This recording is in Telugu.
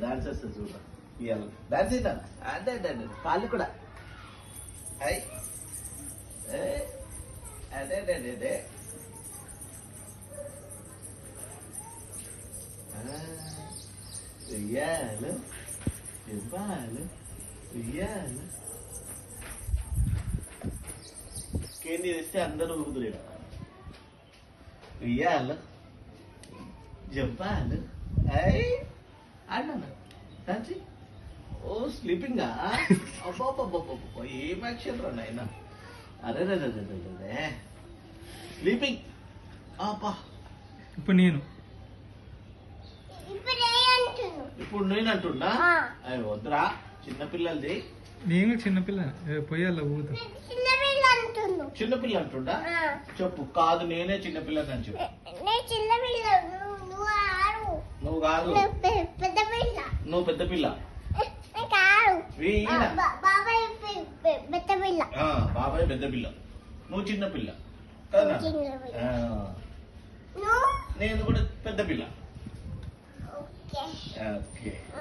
డాన్స్ వస్తుంది చూడ ఇవాళ డాన్స్ అవుతా అదే అదే అదే కాళ్ళు కూడా అయ్యి అదే అదే అదే అదే ఉయ్యాలు ఇవ్వాలి ఉయ్యాలు కేంద్రీ తెస్తే అందరూ ఊరుదులేడు ఉయ్యాలు జంపాలు అయ్యి అన్నా తంచి ఓ స్లీపింగా అబ్బాబ్బాబ్బా ఏం యాక్షన్ రా నాయన అరే రే స్లీపింగ్ అబ్బా ఇప్పుడు నేను ఇప్పుడు నేను అంటున్నా అవి వద్దురా చిన్నపిల్లలది నేను చిన్నపిల్ల పోయాల ఊత చిన్నపిల్ల అంటుండా చెప్పు కాదు నేనే చిన్నపిల్లని అని చెప్పు నువ్వు కాదు నువ్వు పెద్ద పిల్ల బాబాయ్ పెద్ద పిల్ల నువ్వు చిన్న పిల్ల కదా నేను కూడా పెద్ద పిల్ల ఓకే